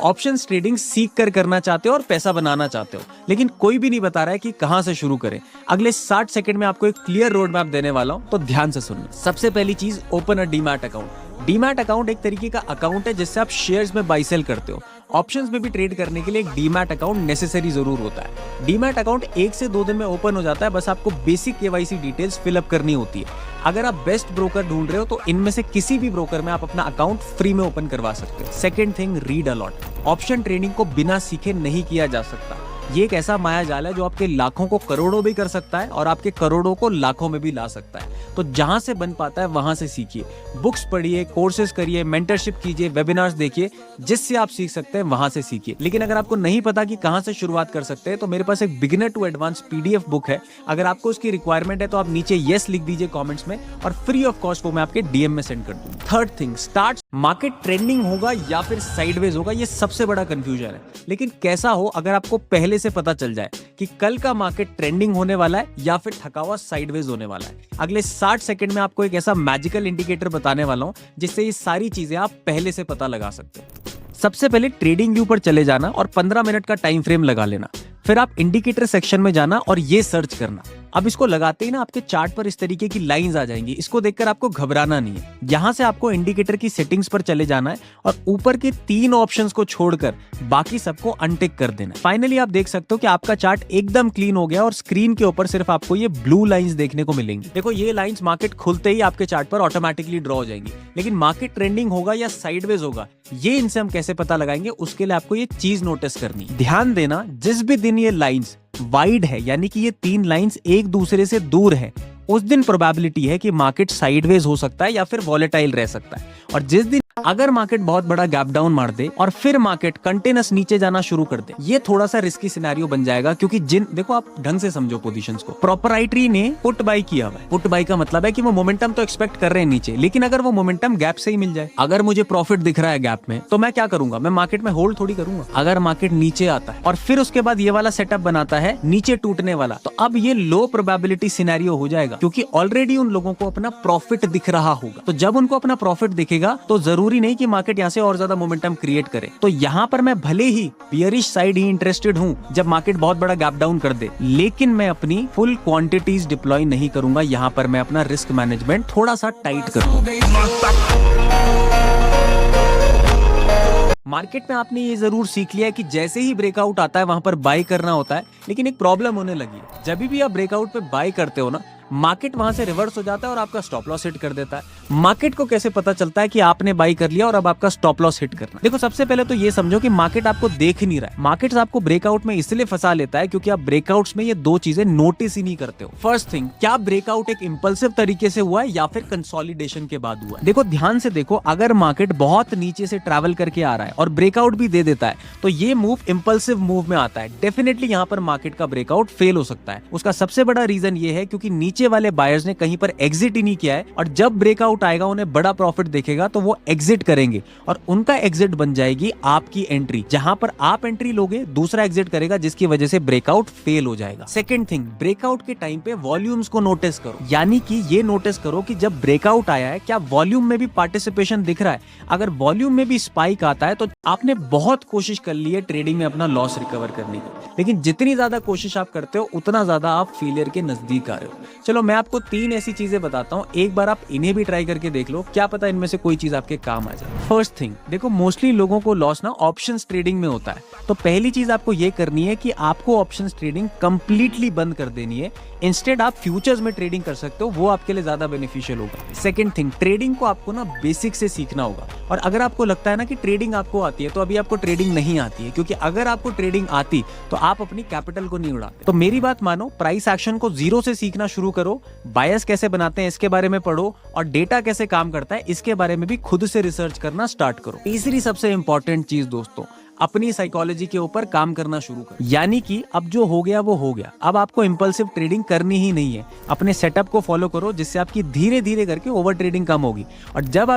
Options trading सीख कर करना चाहते हो और पैसा बनाना चाहते हो, लेकिन कोई भी नहीं बता रहा है कि कहां से शुरू करें। अगले 60 सेकंड में आपको एक क्लियर रोड मैप देने वाला हूं, तो ध्यान से सुनना। सबसे पहली चीज, open a demat account. Demat account एक तरीके का अकाउंट है जिससे आप शेयर्स में बाई सेल करते हो। ऑप्शंस में भी ट्रेड करने के लिए एक डीमैट अकाउंट नेसेसरी जरूर होता है। डीमैट अकाउंट 1 से 2 दिन में ओपन हो जाता है, बस आपको बेसिक केवाईसी डिटेल्स फिलअप करनी होती है। अगर आप बेस्ट ब्रोकर ढूंढ रहे हो तो इनमें से किसी भी ब्रोकर में आप अपना अकाउंट फ्री में ओपन करवा सकते हो। Second thing, read a lot. Option trading को बिना सीखे नहीं किया जा सकता। ये एक ऐसा माया जाल है जो आपके लाखों को करोड़ों भी कर सकता है और आपके करोड़ों को लाखों में भी ला सकता है। तो जहां से बन पाता है वहां से सीखिए, बुक्स पढ़िए, कोर्सेज करिए, मेंटरशिप कीजिए, वेबिनार्स देखिए, जिससे आप सीख सकते हैं वहां से सीखिए। लेकिन अगर आपको नहीं पता कि कहां से शुरुआत कर सकते हैं तो मेरे पास एक beginner to advance PDF book है। अगर आपको उसकी रिक्वायरमेंट है तो आप नीचे येस लिख दीजिए कॉमेंट्स में और फ्री ऑफ कॉस्ट वो मैं आपके डीएम में सेंड कर दूंगा। Third thing, start. Market trending होगा या फिर साइडवेज होगा, ये सबसे बड़ा कंफ्यूजन है। लेकिन कैसा हो अगर आपको पहले से पता चल जाए कि कल का मार्केट ट्रेंडिंग होने वाला है या फिर थका हुआ साइडवेज होने वाला है। अगले 60 सेकंड में आपको एक ऐसा मैजिकल इंडिकेटर बताने वाला हूं जिससे ये सारी चीजें आप पहले से पता लगा सकते हो। सबसे पहले ट्रेडिंग व्यू पर चले जाना और 15 मिनट का टाइम फ्रेम लगा लेना। फिर आप इंडिकेटर सेक्शन में जाना और ये सर्च करना। अब इसको लगाते ही ना आपके चार्ट पर इस तरीके की लाइंस आ जाएंगी। इसको देखकर आपको घबराना नहीं है। यहां से आपको इंडिकेटर की सेटिंग्स पर चले जाना है और ऊपर के 3 ऑप्शंस को छोड़कर बाकी सबको अनटिक कर देना है। फाइनली आप देख सकते हो कि आपका चार्ट एकदम क्लीन हो गया और स्क्रीन के ऊपर सिर्फ आपको ये ब्लू लाइंस देखने को मिलेंगी। देखो, ये लाइंस मार्केट खुलते ही आपके चार्ट पर ऑटोमेटिकली ड्रॉ हो जाएंगी। लेकिन मार्केट ट्रेंडिंग होगा या साइडवेज होगा, ये इनसे हम कैसे पता लगाएंगे, उसके लिए आपको ये चीज नोटिस करनी है। ध्यान देना, जिस भी दिन ये लाइंस वाइड है, यानी कि ये 3 लाइंस एक दूसरे से दूर है, उस दिन प्रोबेबिलिटी है कि मार्केट साइडवेज हो सकता है या फिर वॉलेटाइल रह सकता है। और जिस दिन अगर मार्केट बहुत बड़ा गैप डाउन मार दे और फिर मार्केट कंटिन्यूअस नीचे जाना शुरू कर दे, ये थोड़ा सा रिस्की सिनेरियो बन जाएगा। क्योंकि देखो, आप ढंग से समझो पोजीशंस को। प्रोपराइटरी ने पुट बाई किया हुआ है। पुट बाई का मतलब है कि वो मोमेंटम तो एक्सपेक्ट कर रहे हैं नीचे, लेकिन अगर वो मोमेंटम गैप से ही मिल जाए, अगर मुझे प्रॉफिट दिख रहा है गैप में, तो मैं क्या करूंगा, मैं मार्केट में होल्ड थोड़ी करूंगा। अगर मार्केट नीचे आता है और फिर उसके बाद ये वाला सेटअप बनाता है नीचे टूटने वाला, तो अब ये लो प्रोबेबिलिटी सिनेरियो हो जाएगा, क्योंकि ऑलरेडी उन लोगों को अपना प्रॉफिट दिख रहा होगा। तो जब उनको अपना प्रॉफिट दिखेगा तो जरूरी नहीं कि मार्केट यहाँ से और ज्यादा मोमेंटम क्रिएट करे। तो यहाँ पर मैं भले ही बियरिश साइड ही इंटरेस्टेड हूँ जब मार्केट बहुत बड़ा गैप डाउन कर दे, लेकिन मैं अपनी फुल क्वांटिटीज डिप्लॉय नहीं करूंगा। यहाँ पर मैं अपना रिस्क मैनेजमेंट थोड़ा सा टाइट करूंगा। मार्केट में आपने ये जरूर सीख लिया है कि जैसे ही ब्रेकआउट आता है वहां पर बाय करना होता है, लेकिन एक प्रॉब्लम होने लगी है। जब भी आप ब्रेकआउट पे बाय करते हो ना, मार्केट वहां से रिवर्स हो जाता है और आपका स्टॉप लॉस हिट कर देता है। मार्केट को कैसे पता चलता है कि आपने बाई कर लिया और अब आपका स्टॉप लॉस हिट करना? देखो, सबसे पहले तो ये समझो कि मार्केट आपको देख नहीं रहा है। मार्केट आपको ब्रेकआउट में इसलिए फंसा लेता है क्योंकि आप ब्रेकआउट्स में ये 2 चीजें नोटिस ही नहीं करते हो। फर्स्ट थिंग, क्या ब्रेकआउट एक इंपल्सिव तरीके से हुआ है या फिर कंसोलिडेशन के बाद हुआ है? देखो, ध्यान से देखो, अगर मार्केट बहुत नीचे से ट्रैवल करके आ रहा है और ब्रेकआउट भी दे देता है तो ये मूव इंपल्सिव मूव में आता है। डेफिनेटली यहाँ पर मार्केट का ब्रेकआउट फेल हो सकता है। उसका सबसे बड़ा रीजन ये है क्योंकि नीचे वाले बायर्स ने कहीं पर एग्जिट ही नहीं किया है, और जब ब्रेकआउट आएगा उन्हें बड़ा प्रॉफिट दिखेगा तो वो एग्जिट करेंगे और उनका एग्जिट बन जाएगी आपकी एंट्री। जहां पर आप एंट्री लोगे, दूसरा एग्जिट करेगा, जिसकी वजह से ब्रेकआउट फेल हो जाएगा। सेकंड थिंग, ब्रेकआउट के टाइम पे वॉल्यूम्स को नोटिस करो। यानी कि ये नोटिस करो कि जब ब्रेकआउट आया है, क्या वॉल्यूम में भी पार्टिसिपेशन दिख रहा है? अगर वॉल्यूम में भी स्पाइक आता है तो आपने बहुत कोशिश कर ली है ट्रेडिंग में अपना लॉस रिकवर करने की, लेकिन जितनी ज्यादा कोशिश आप करते हो उतना ज्यादा आप फेलियर के नजदीक आ रहे हो। चलो, मैं आपको 3 ऐसी चीजें बताता हूँ, एक बार आप इन्हें भी ट्राई करके देख लो, क्या पता इनमें से कोई चीज आपके काम आ जाए। फर्स्ट थिंग, देखो, मोस्टली लोगों को लॉस ना ऑप्शंस ट्रेडिंग में होता है। तो पहली चीज आपको ये करनी है कि आपको ऑप्शंस ट्रेडिंग कंप्लीटली बंद कर देनी है। इंस्टेड आप फ्यूचर्स में ट्रेडिंग कर सकते हो, वो आपके लिए ज्यादा बेनिफिशियल होगा। सेकंड थिंग, ट्रेडिंग को आपको ना बेसिक से सीखना होगा। और अगर आपको लगता है ना कि ट्रेडिंग आपको आती है, तो अभी आपको ट्रेडिंग नहीं आती है, क्योंकि अगर आपको ट्रेडिंग आती तो आप अपनी कैपिटल को नहीं उड़ाते। तो मेरी बात मानो, प्राइस एक्शन को 0 से सीखना शुरू करो, बायस कैसे बनाते हैं इसके बारे में पढ़ो, और डेटा कैसे काम करता है इसके बारे में भी खुद से रिसर्च करना स्टार्ट करो। तीसरी सबसे इंपॉर्टेंट चीज दोस्तों, अपनी साइकोलॉजी के ऊपर काम करना शुरू करो। यानी कि अब जो हो गया वो हो गया, अब आपको इंपल्सिव ट्रेडिंग करनी ही नहीं है। अपने सेटअप को फॉलो करो, जिससे आपकी धीरे धीरे करके ओवर ट्रेडिंग कम होगी। और जब